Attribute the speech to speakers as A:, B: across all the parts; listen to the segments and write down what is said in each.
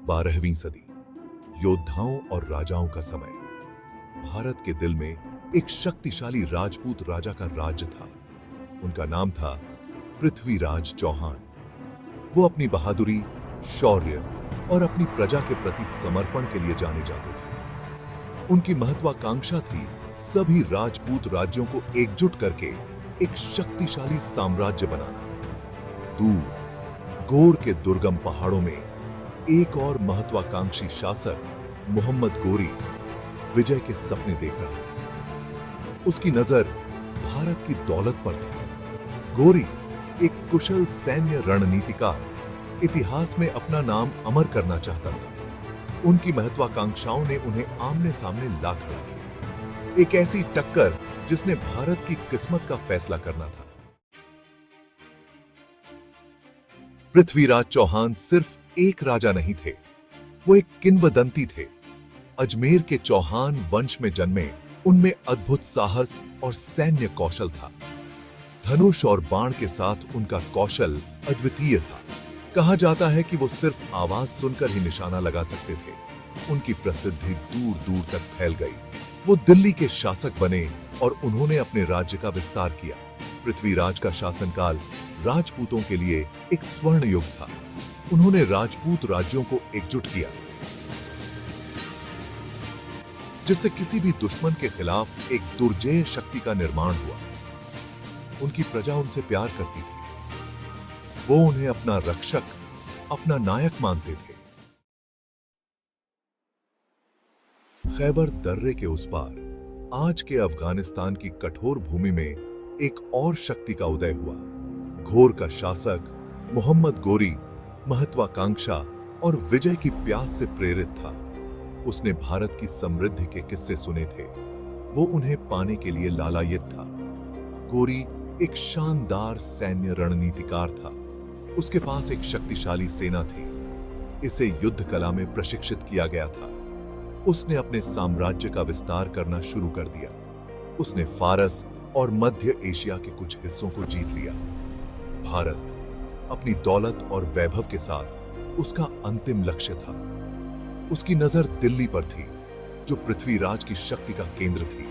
A: 12वीं सदी, योद्धाओं और राजाओं का समय। भारत के दिल में एक शक्तिशाली राजपूत राजा का राज्य था। उनका नाम था पृथ्वीराज चौहान। वो अपनी बहादुरी, शौर्य और अपनी प्रजा के प्रति समर्पण के लिए जाने जाते थे। उनकी महत्वाकांक्षा थी सभी राजपूत राज्यों को एकजुट करके एक शक्तिशाली साम्राज्य बनाना। दूर गौर के दुर्गम पहाड़ों में एक और महत्वाकांक्षी शासक मोहम्मद गोरी विजय के सपने देख रहा था। उसकी नजर भारत की दौलत पर थी। गोरी एक कुशल सैन्य रणनीतिकार, इतिहास में अपना नाम अमर करना चाहता था। उनकी महत्वाकांक्षाओं ने उन्हें आमने सामने ला खड़ा किया। एक ऐसी टक्कर जिसने भारत की किस्मत का फैसला करना था। पृथ्वीराज चौहान सिर्फ एक राजा नहीं थे, वो एक किंवदंती थे। अजमेर के चौहान वंश में जन्मे, उनमें अद्भुत साहस और सैन्य कौशल था। धनुष और बाण के साथ उनका कौशल अद्वितीय था। कहा जाता है कि वो सिर्फ आवाज सुनकर ही निशाना लगा सकते थे। उनकी प्रसिद्धि दूर दूर तक फैल गई। वो दिल्ली के शासक बने और उन्होंने अपने राज्य का विस्तार किया। पृथ्वीराज का शासनकाल राजपूतों के लिए एक स्वर्ण युग था। उन्होंने राजपूत राज्यों को एकजुट किया, जिससे किसी भी दुश्मन के खिलाफ एक दुर्जेय शक्ति का निर्माण हुआ। उनकी प्रजा उनसे प्यार करती थी। वो उन्हें अपना रक्षक, अपना नायक मानते थे। खैबर दर्रे के उस पार, आज के अफगानिस्तान की कठोर भूमि में एक और शक्ति का उदय हुआ। घोर का शासक मोहम्मद गोरी महत्वाकांक्षा और विजय की प्यास से प्रेरित था। उसने भारत की समृद्धि के किस्से सुने थे। वो उन्हें पाने के लिए लालायित था। गोरी एक शानदार सैन्य रणनीतिकार था। उसके पास एक शक्तिशाली सेना थी। इसे युद्ध कला में प्रशिक्षित किया गया था। उसने अपने साम्राज्य का विस्तार करना शुरू कर दिया। उसने फारस और मध्य एशिया के कुछ हिस्सों को जीत लिया। भारत अपनी दौलत और वैभव के साथ उसका अंतिम लक्ष्य था। उसकी नजर दिल्ली पर थी, जो पृथ्वीराज की शक्ति का केंद्र थी।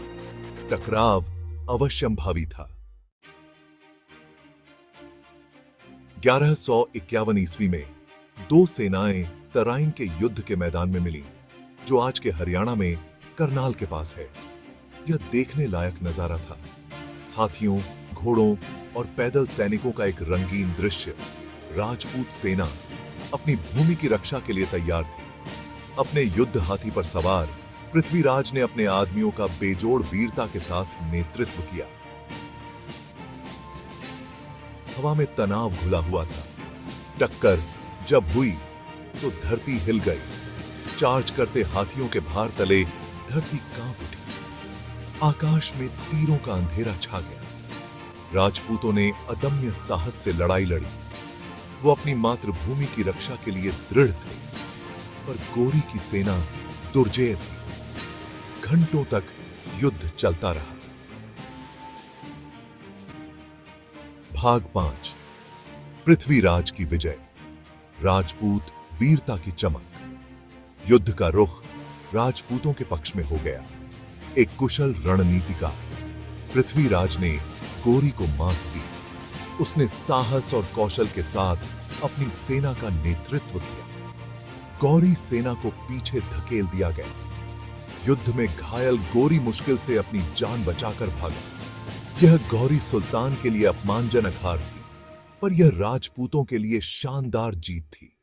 A: टकराव अवश्यंभावी था। 1151 ईस्वी में दो सेनाएं तराइन के युद्ध के मैदान में मिली, जो आज के हरियाणा में करनाल के पास है। यह देखने लायक नजारा था। हाथियों, घोड़ों और पैदल सैनिकों का एक रंगीन दृश्य। राजपूत सेना अपनी भूमि की रक्षा के लिए तैयार थी। अपने युद्ध हाथी पर सवार पृथ्वीराज ने अपने आदमियों का बेजोड़ वीरता के साथ नेतृत्व किया। हवा में तनाव घुला हुआ था। टक्कर जब हुई तो धरती हिल गई। चार्ज करते हाथियों के भार तले धरती कांप उठी। आकाश में तीरों का अंधेरा छा गया। राजपूतों ने अदम्य साहस से लड़ाई लड़ी। वो अपनी मातृभूमि की रक्षा के लिए दृढ़ थे, पर गोरी की सेना दुर्जेय थी। घंटों तक युद्ध चलता रहा। भाग 5, पृथ्वीराज की विजय। राजपूत वीरता की चमक। युद्ध का रुख राजपूतों के पक्ष में हो गया। एक कुशल रणनीतिकार पृथ्वीराज ने गोरी को मात दी। उसने साहस और कौशल के साथ अपनी सेना का नेतृत्व किया। गौरी सेना को पीछे धकेल दिया गया। युद्ध में घायल गोरी मुश्किल से अपनी जान बचाकर भागा। यह गौरी सुल्तान के लिए अपमानजनक हार थी, पर यह राजपूतों के लिए शानदार जीत थी।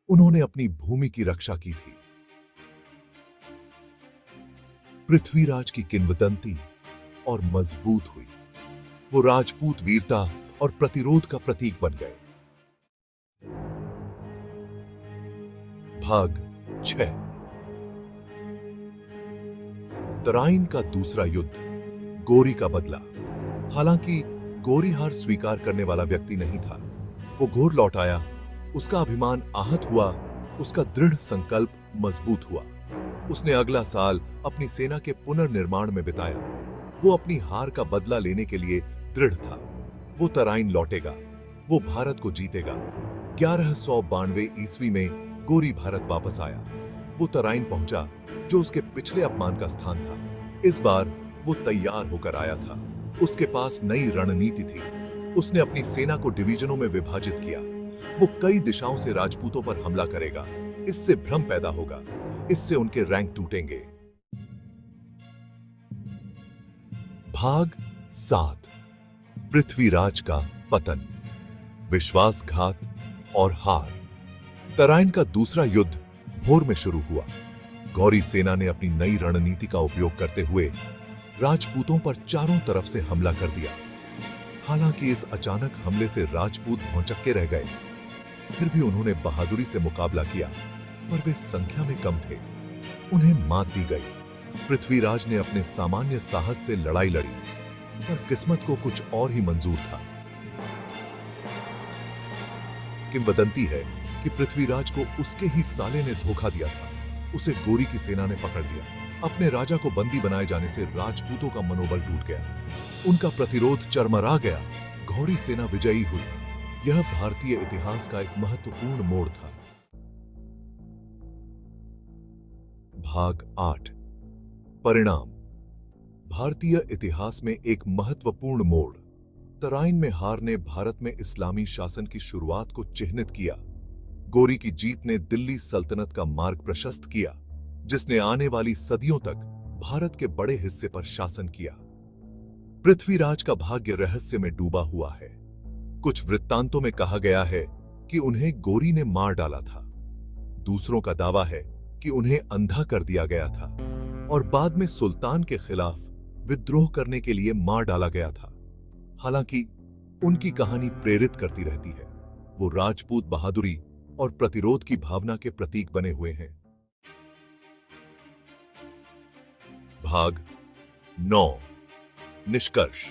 A: उन्होंने अपनी भूमि की रक्षा की थी। पृथ्वीराज की किंवदंती और मजबूत हुई। वो राजपूत वीरता और प्रतिरोध का प्रतीक बन गए। भाग 6, तराइन का दूसरा युद्ध, गोरी का बदला। हालांकि गोरी हार स्वीकार करने वाला व्यक्ति नहीं था। वो घोर लौट आया। उसका अभिमान आहत हुआ, उसका दृढ़ संकल्प मजबूत हुआ। उसने अगला साल अपनी सेना के पुनर्निर्माण में बिताया। वो अपनी हार का बदला लेने के लिए दृढ़ था। वो तराइन लौटेगा, वो भारत को जीतेगा। 1192 ईस्वी में गोरी भारत वापस आया। वो तराइन पहुंचा जो उसके पिछले अपमान का स्थान था। इस बार वो तैयार होकर आया था। उसके पास नई रणनीति थी। उसने अपनी सेना को डिवीजनों में विभाजित किया। वो कई दिशाओं से राजपूतों पर हमला करेगा। इससे भ्रम पैदा होगा। इससे उनके रैंक टूटेंगे। भाग 7। पृथ्वीराज का पतन, विश्वासघात और हार। तराइन का दूसरा युद्ध भोर में शुरू हुआ। गौरी सेना ने अपनी नई रणनीति का उपयोग करते हुए राजपूतों पर चारों तरफ से हमला कर दिया। हालांकि इस अचानक हमले से राजपूत भौंचक्के रह गए। फिर भी उन्होंने बहादुरी से मुकाबला किया, पर वे संख्या में कम थे। उन्हें मात दी गई। पृथ्वीराज ने अपने सामान्य साहस से लड़ाई लड़ी, पर किस्मत को कुछ और ही मंजूर था। किंवदंती है कि पृथ्वीराज को उसके ही साले ने धोखा दिया था। उसे गोरी की सेना ने पकड़ लिया। अपने राजा को बंदी बनाए जाने से राजपूतों का मनोबल टूट गया। उनका प्रतिरोध चरमरा गया। गौरी सेना विजयी हुई। यह भारतीय इतिहास का एक महत्वपूर्ण मोड़ था। भाग 8। परिणाम। भारतीय इतिहास में एक महत्वपूर्ण मोड़। तराइन में हार ने भारत में इस्लामी शासन की शुरुआत को चिह्नित किया। गोरी की जीत ने दिल्ली सल्तनत का मार्ग प्रशस्त किया, जिसने आने वाली सदियों तक भारत के बड़े हिस्से पर शासन किया। पृथ्वीराज का भाग्य रहस्य में डूबा हुआ है। कुछ वृत्तांतों में कहा गया है कि उन्हें गोरी ने मार डाला था। दूसरों का दावा है कि उन्हें अंधा कर दिया गया था और बाद में सुल्तान के खिलाफ विद्रोह करने के लिए मार डाला गया था। हालांकि उनकी कहानी प्रेरित करती रहती है। वो राजपूत बहादुरी और प्रतिरोध की भावना के प्रतीक बने हुए हैं। भाग 9। निष्कर्ष।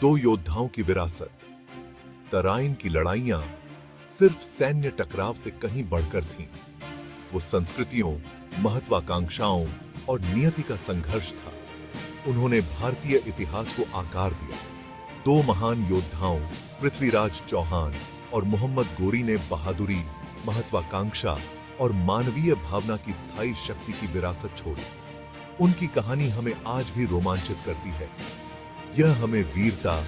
A: दो योद्धाओं की विरासत। तराइन की लड़ाइयां सिर्फ सैन्य टकराव से कहीं बढ़कर थीं। वो संस्कृतियों, महत्वाकांक्षाओं और नियति का संघर्ष था। उन्होंने भारतीय इतिहास को आकार दिया। दो महान योद्धाओं पृथ्वीराज चौहान और मोहम्मद गोरी ने बहादुरी, महत्वाकांक्षा और मानवीय भावना की स्थायी शक्ति की विरासत छोड़ी। उनकी कहानी हमें आज भी रोमांचित करती है। यह हमें वीरता,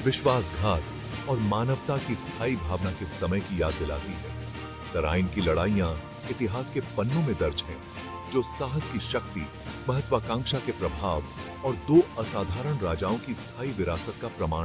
A: विश्वासघात और मानवता की स्थायी भावना के समय की याद दिलाती है। तराइन की लड़ाइयां इतिहास के पन्नों में दर्ज हैं, जो साहस की शक्ति, महत्वाकांक्षा के प्रभाव और दो असाधारण राजाओं की स्थायी विरासत का प्रमाण